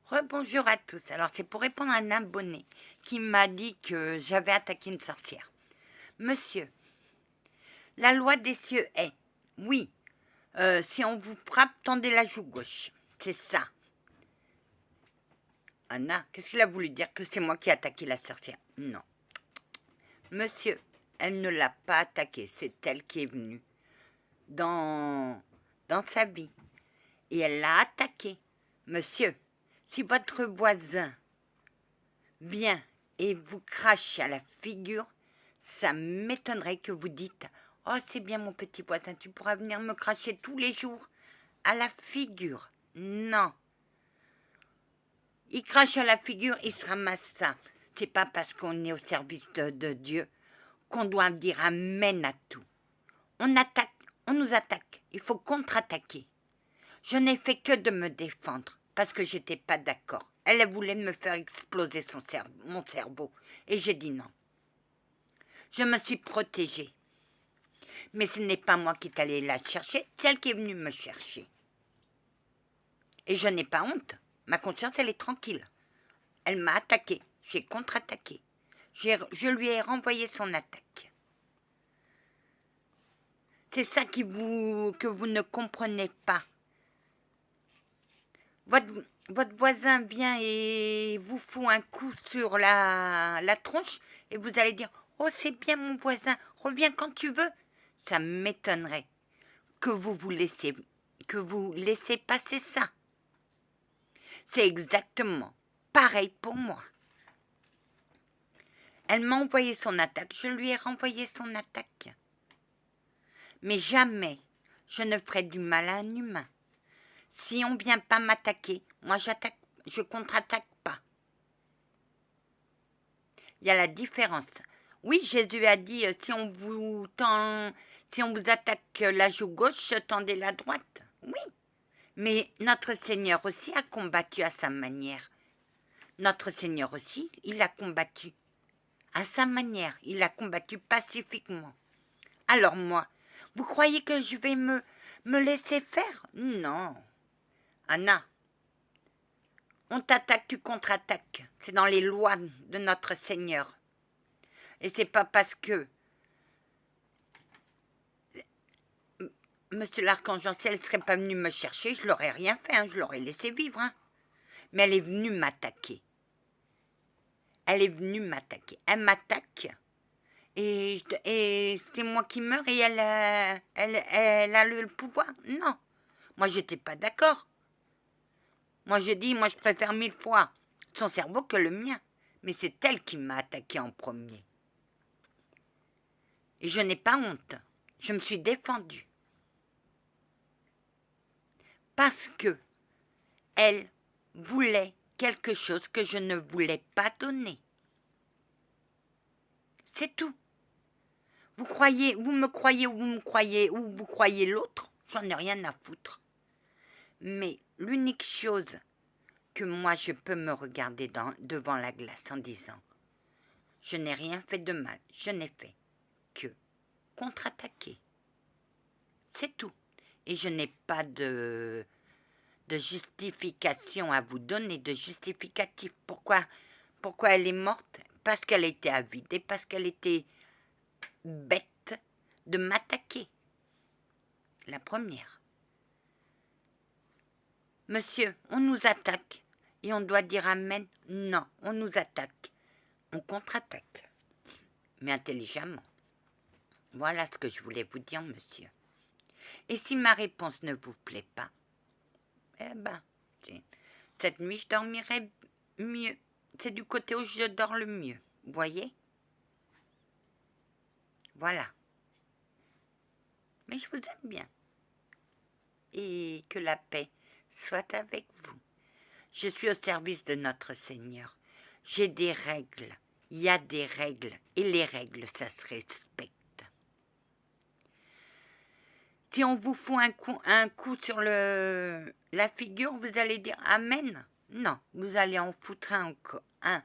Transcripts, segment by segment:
Rebonjour à tous. Alors, c'est pour répondre à un abonné qui m'a dit que j'avais attaqué une sorcière. Monsieur, la loi des cieux est, oui, si on vous frappe, tendez la joue gauche. C'est ça. Anna, qu'est-ce qu'il a voulu dire? Que c'est moi qui ai attaqué la sorcière? Non. Monsieur, elle ne l'a pas attaquée. C'est elle qui est venue dans sa vie. Et elle l'a attaquée. Monsieur, si votre voisin vient et vous crache à la figure, ça m'étonnerait que vous dites « Oh, c'est bien mon petit voisin, tu pourras venir me cracher tous les jours à la figure. » Non. Il crache à la figure, il se ramasse ça. C'est pas parce qu'on est au service de Dieu qu'on doit dire amen à tout. On attaque, on nous attaque. Il faut contre-attaquer. Je n'ai fait que de me défendre parce que j'étais pas d'accord. Elle voulait me faire exploser mon cerveau. Et j'ai dit non. Je me suis protégée. Mais ce n'est pas moi qui est allée la chercher, c'est elle qui est venue me chercher. Et je n'ai pas honte. Ma conscience, elle est tranquille. Elle m'a attaqué. J'ai contre-attaqué. Je lui ai renvoyé son attaque. C'est ça que vous ne comprenez pas. Votre voisin vient et vous fout un coup sur la tronche et vous allez dire « Oh, c'est bien mon voisin, reviens quand tu veux ». Ça m'étonnerait que vous laissez passer ça. C'est exactement pareil pour moi. Elle m'a envoyé son attaque, je lui ai renvoyé son attaque. Mais jamais je ne ferai du mal à un humain. Si on ne vient pas m'attaquer, moi je contre-attaque pas. Il y a la différence. Oui, Jésus a dit, si on vous attaque la joue gauche, tendez la droite. Oui, mais notre Seigneur aussi a combattu à sa manière. Notre Seigneur aussi, il a combattu à sa manière. Il a combattu pacifiquement. Alors moi, vous croyez que je vais me laisser faire? Non. Anna, on t'attaque, tu contre-attaques. C'est dans les lois de notre Seigneur. Et c'est pas parce que Monsieur l'Archange, si elle ne serait pas venue me chercher, je l'aurais rien fait, hein, je l'aurais laissé vivre. Hein. Mais elle est venue m'attaquer. Elle est venue m'attaquer. Elle m'attaque. Et c'est moi qui meurs et elle a le pouvoir. Non. Moi, j'étais pas d'accord. Moi, je dis, moi, je préfère 1000 fois son cerveau que le mien. Mais c'est elle qui m'a attaqué en premier. Et je n'ai pas honte. Je me suis défendue. Parce que elle voulait quelque chose que je ne voulais pas donner. C'est tout. Vous me croyez ou vous croyez l'autre, j'en ai rien à foutre. Mais l'unique chose que moi je peux me regarder devant la glace en disant « Je n'ai rien fait de mal, je n'ai fait que contre-attaquer. » C'est tout. Et je n'ai pas de justification à vous donner, de justificatif. Pourquoi elle est morte? Parce qu'elle était avide et parce qu'elle était bête de m'attaquer. La première. Monsieur, on nous attaque et on doit dire amen. Non, on nous attaque. On contre-attaque. Mais intelligemment. Voilà ce que je voulais vous dire, monsieur. Et si ma réponse ne vous plaît pas, eh ben, cette nuit, je dormirai mieux. C'est du côté où je dors le mieux. Vous voyez? Voilà. Mais je vous aime bien. Et que la paix soit avec vous. Je suis au service de notre Seigneur. J'ai des règles. Il y a des règles. Et les règles, ça se respecte. Si on vous fout un coup sur la figure, vous allez dire Amen. Non, vous allez en foutre un.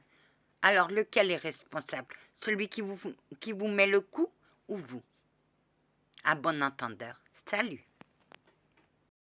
Alors, lequel est responsable? Celui qui vous met le coup ou vous? À bon entendeur. Salut.